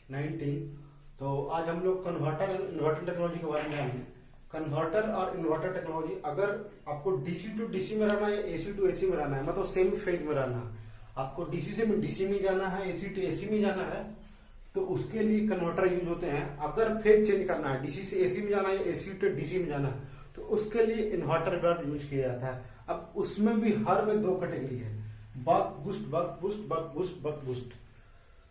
19। तो आज हम लोग कन्वर्टर इन्वर्टर टेक्नोलॉजी के बारे में जानेंगे। कन्वर्टर और इन्वर्टर टेक्नोलॉजी, अगर आपको डीसी टू डीसी में रहना है, एसी टू एसी में रहना है, मतलब सेम फेज में रहना है, आपको डीसी से डीसी में जाना है, एसी टू एसी में जाना है, तो उसके लिए कन्वर्टर यूज होते हैं। अगर फेज चेंज करना है, डीसी से एसी में जाना है, एसी टू डीसी में जाना है, तो उसके लिए इन्वर्टर यूज किया जाता है। अब उसमें भी हर में दो कैटेगरी है, buck boost, buck boost, buck boost, buck boost.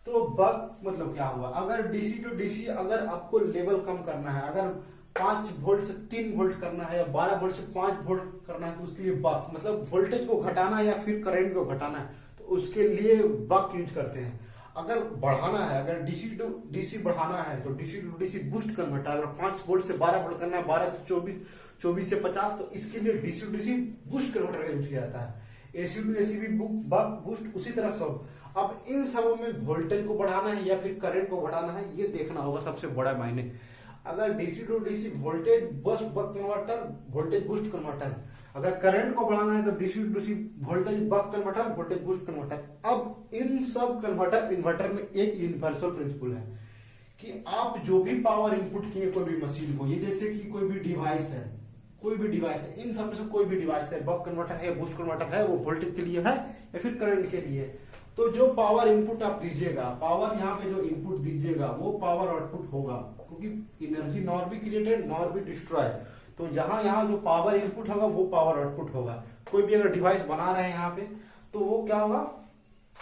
तो बक मतलब क्या हुआ, अगर डीसी टू डीसी अगर आपको लेवल कम करना है, अगर 5 वोल्ट से 3 वोल्ट करना है या 12 वोल्ट से 5 वोल्ट करना है, तो उसके लिए बक मतलब वोल्टेज को घटाना है या फिर करंट को घटाना है, तो उसके लिए बक यूज करते हैं। अगर बढ़ाना है, अगर डीसी टू डीसी बढ़ाना है, तो DC to DC boost converter, अगर 5 वोल्ट से 12 वोल्ट करना है, 12 से 24, 24 से 50, तो इसके लिए DC to DC boost converter का यूज किया जाता है। एसी टू एसी भी बक बूस्ट, उसी तरह सब। अब इन सब में वोल्टेज को बढ़ाना है या फिर करंट को बढ़ाना है, ये देखना होगा सबसे बड़ा मायने। अगर डीसी टू डीसी वोल्टेज बस buck converter, voltage boost converter. अगर करंट को बढ़ाना है तो DC to DC voltage buck converter, voltage boost converter. अब इन सब कन्वर्टर इन्वर्टर में एक यूनिवर्सल प्रिंसिपल है कि आप जो भी पावर इनपुट किए कोई भी मशीन को, ये जैसे कि कोई भी डिवाइस है, कोई भी डिवाइस है, इन सब में से कोई भी डिवाइस है, बक कन्वर्टर है, बूस्ट कन्वर्टर है, वो वोल्टेज के लिए है या फिर करंट के लिए, तो जो पावर इनपुट आप दीजिएगा, पावर यहाँ पे जो इनपुट दीजिएगा, वो पावर आउटपुट होगा, क्योंकि energy nor be created nor be destroy. तो जहां यहाँ जो पावर इनपुट होगा वो पावर आउटपुट होगा। कोई भी अगर डिवाइस बना रहे हैं यहाँ पे, तो वो क्या होगा,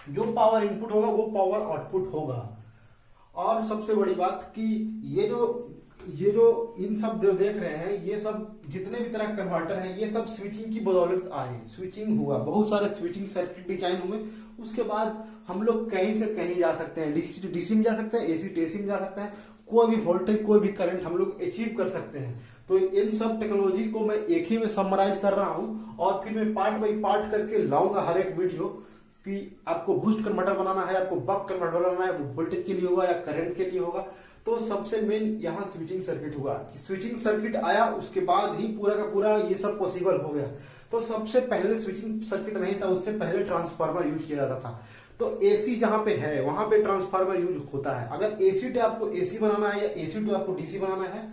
जो पावर इनपुट होगा वो पावर आउटपुट होगा। और सबसे बड़ी बात कि ये जो इन सब जो देख रहे हैं, ये सब जितने भी तरह कन्वर्टर हैं, ये सब स्विचिंग की बदौलत आए। स्विचिंग हुआ, बहुत सारे स्विचिंग सर्किट डिजाइन हुए, उसके बाद हम लोग कहीं से कहीं जा सकते हैं, डीसी टू डीसी में जा सकते हैं, एसी टू एसी में जा सकते हैं, कोई भी वोल्टेज कोई भी करंट हम लोग अचीव कर सकते हैं। तो इन सब टेक्नोलॉजी को मैं एक ही में समराइज कर रहा हूं और फिर मैं पार्ट बाई पार्ट करके लाऊंगा हर एक वीडियो कि आपको बूस्ट कन्वर्टर बनाना है, आपको बक कन्वर्टर बनाना है, वो वोल्टेज के लिए होगा या करंट के लिए होगा। तो सबसे मेन यहाँ स्विचिंग सर्किट हुआ कि स्विचिंग सर्किट आया, उसके बाद ही पूरा का पूरा ये सब पॉसिबल हो गया। तो सबसे पहले स्विचिंग सर्किट नहीं था, उससे पहले ट्रांसफार्मर यूज किया जाता था। तो एसी जहां पे है वहां पे ट्रांसफार्मर यूज होता है। अगर एसी टू आपको एसी बनाना है या एसी टू आपको डीसी बनाना है,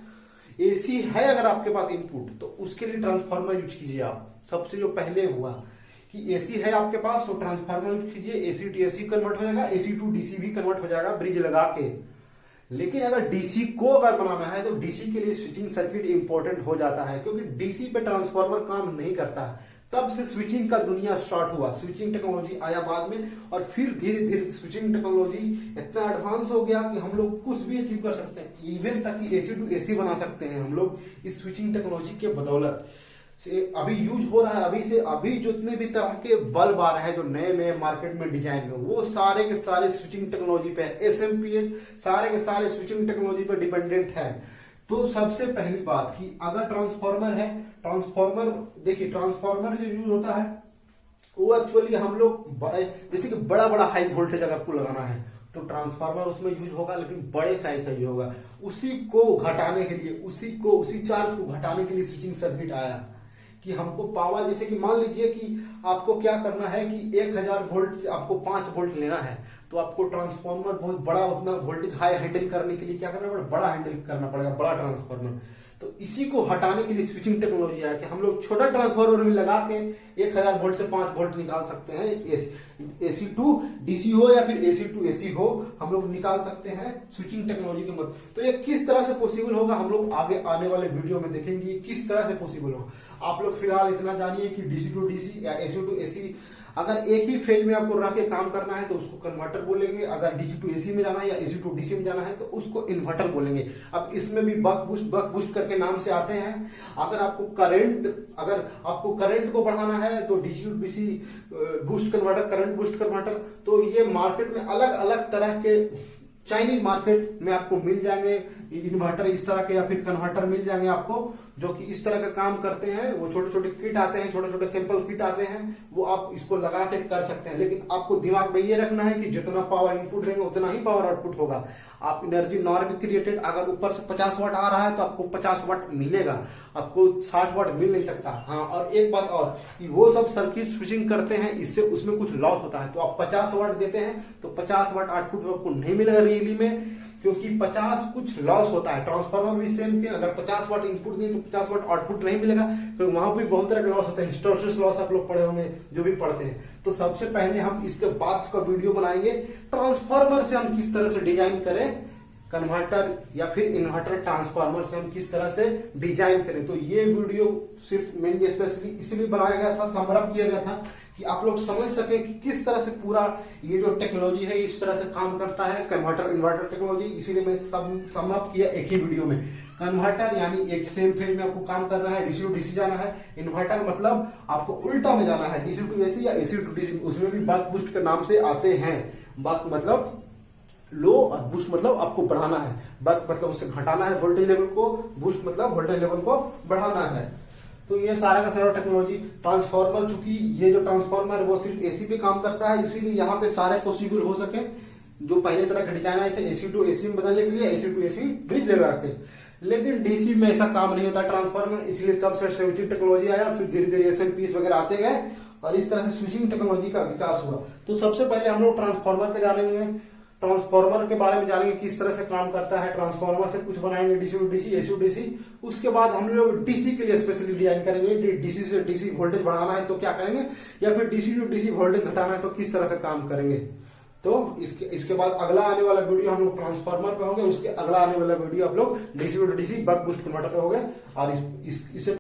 एसी है अगर आपके पास इनपुट, तो उसके लिए ट्रांसफार्मर यूज कीजिए आप। सबसे जो पहले हुआ कि एसी है आपके पास, तो ट्रांसफार्मर यूज कीजिए, एसी टू एसी कन्वर्ट हो जाएगा, एसी टू डीसी भी कन्वर्ट हो जाएगा ब्रिज लगा के। लेकिन अगर डीसी को अगर बनाना है, तो डीसी के लिए स्विचिंग सर्किट इंपॉर्टेंट हो जाता है, क्योंकि डीसी पे ट्रांसफार्मर काम नहीं करता है। तब से स्विचिंग का दुनिया स्टार्ट हुआ, स्विचिंग टेक्नोलॉजी आया बाद में, और फिर धीरे धीरे स्विचिंग टेक्नोलॉजी इतना एडवांस हो गया कि हम लोग कुछ भी अचीव कर सकते हैं, इवन तक कि एसी टू एसी बना सकते हैं हम लोग इस स्विचिंग टेक्नोलॉजी के बदौलत। से अभी यूज हो रहा है, अभी जितने भी तरह के बल्ब आ रहे हैं जो नए नए मार्केट में डिजाइन में, वो सारे के सारे स्विचिंग टेक्नोलॉजी पे, एसएमपीएच सारे के सारे स्विचिंग टेक्नोलॉजी पे डिपेंडेंट है। तो सबसे पहली बात कि अगर ट्रांसफार्मर है, ट्रांसफार्मर देखिए, ट्रांसफार्मर जो यूज होता है वो एक्चुअली हम लोग बड़े, जैसे कि बड़ा बड़ा हाई वोल्टेज अगर आपको लगाना है, तो ट्रांसफार्मर उसमें यूज होगा, लेकिन बड़े साइज का यूज होगा। उसी को घटाने के लिए, उसी चार्ज को घटाने के लिए स्विचिंग सर्किट आया कि हमको पावर, जैसे कि मान लीजिए कि आपको क्या करना है कि 1000 वोल्ट से आपको 5 वोल्ट लेना है, तो आपको ट्रांसफार्मर बहुत बड़ा, उतना वोल्टेज हाई हैंडल करने के लिए क्या करना पड़ेगा, बड़ा हैंडल करना पड़ेगा, बड़ा ट्रांसफार्मर। तो इसी को हटाने के लिए स्विचिंग टेक्नोलॉजी है कि हम लोग छोटा ट्रांसफार्मर में लगा के 1000 वोल्ट से 5 वोल्ट निकाल सकते हैं। एसी टू डीसी हो या फिर एसी टू एसी हो, हम लोग निकाल सकते हैं स्विचिंग टेक्नोलॉजी की मदद। तो ये किस तरह से पॉसिबल होगा, हम लोग आगे आने वाले वीडियो में देखेंगे किस तरह से पॉसिबल होगा। आप लोग फिलहाल इतना जानिए कि डीसी टू डीसी या एसी टू एसी, अगर एक ही फेज में आपको रह के काम करना है तो उसको कन्वर्टर बोलेंगे, अगर डीसी टू एसी में जाना है या एसी टू डीसी में जाना है तो उसको इन्वर्टर बोलेंगे। अब इसमें भी बक बूस्ट करके नाम से आते हैं। अगर आपको करंट को बढ़ाना है तो DC to DC boost converter, current boost converter. तो ये मार्केट में अलग अलग तरह के, चाइनीज मार्केट में आपको मिल जाएंगे इन्वर्टर इस तरह के, या फिर कन्वर्टर मिल जाएंगे आपको जो कि इस तरह का काम करते हैं। वो छोटे छोटे किट आते हैं, छोटे छोटे सैंपल किट आते हैं, वो आप इसको लगा के कर सकते हैं। लेकिन आपको दिमाग में ये रखना है कि जितना पावर इनपुट देंगे उतना ही पावर आउटपुट होगा। आप एनर्जी नॉर बी क्रिएटेड, अगर ऊपर से 50 वाट आ रहा है तो आपको 50 वाट मिलेगा, आपको 60 वाट मिल नहीं सकता। हाँ, और एक बात और कि वो सब सर्किट स्विचिंग करते हैं, इससे उसमें कुछ लॉस होता है। तो आप 50 वाट देते हैं तो 50 वाट आउटपुट आपको नहीं मिलेगा रियली में, क्योंकि 50 कुछ लॉस होता है। ट्रांसफार्मर भी सेम के अगर 50 वाट इनपुट दिए तो 50 वाट आउटपुट नहीं मिलेगा, क्योंकि वहां भी बहुत तरह के लॉस होते हैं। हिस्टोरेसिस लॉस आप लोग पढ़े होंगे जो भी पढ़ते हैं। तो सबसे पहले हम इसके बाद का वीडियो बनाएंगे ट्रांसफार्मर से हम किस तरह से डिजाइन करें, कन्वर्टर या फिर इन्वर्टर ट्रांसफार्मर से हम किस तरह से डिजाइन करें। तो ये वीडियो सिर्फ मेनली स्पेशली इसलिए बनाया गया था, समरअप किया गया था कि आप लोग समझ सके कि किस तरह से पूरा ये जो टेक्नोलॉजी है इस तरह से काम करता है, कन्वर्टर इन्वर्टर टेक्नोलॉजी। इसीलिए मैं समअप किया एक ही वीडियो में। कन्वर्टर यानी एक सेम फेज में आपको काम करना है, डीसी टू डीसी जाना है। इन्वर्टर मतलब आपको उल्टा में जाना है, डीसी टू एसी या एसी टू डीसी। उसमें भी बक बूस्ट के नाम से आते हैं। बक मतलब लो और बूस्ट मतलब आपको बढ़ाना है। बक मतलब उससे घटाना है वोल्टेज लेवल को, बूस्ट मतलब वोल्टेज लेवल को बढ़ाना है। तो ये सारा का सारा टेक्नोलॉजी ट्रांसफार्मर, चूंकि ये जो ट्रांसफार्मर है वो सिर्फ एसी पे काम करता है, इसीलिए यहाँ पे सारे पॉसिबल हो सके जो पहले तरह के डिजाइन आए थे एसी टू एसी में बदलने के लिए, एसी टू एसी ब्रिज लगा के। लेकिन डीसी में ऐसा काम नहीं होता ट्रांसफार्मर, इसलिए तब से स्विचिंग टेक्नोलॉजी आया, फिर धीरे धीरे एसएमपीस वगैरह आते गए और इस तरह से स्विचिंग टेक्नोलॉजी का विकास हुआ। तो सबसे पहले हम लोग ट्रांसफार्मर के जानेंगे, ट्रांसफार्मर के बारे में जानेंगे किस तरह से काम करता है। ट्रांसफार्मर से कुछ बनाएंगे DC to DC, AC to DC. उसके बाद हम लोग डीसी के लिए स्पेशली डिजाइन करेंगे। डीसी से डीसी वोल्टेज बढ़ाना है तो क्या करेंगे, या फिर डीसी टू डीसी वोल्टेज घटाना है तो किस तरह से काम करेंगे। तो इसके बाद अगला आने वाला वीडियो हम लोग ट्रांसफार्मर पे होंगे, उसके अगला आने वाला वीडियो आप लोग DC to DC buck boost converter पे होंगे। और इससे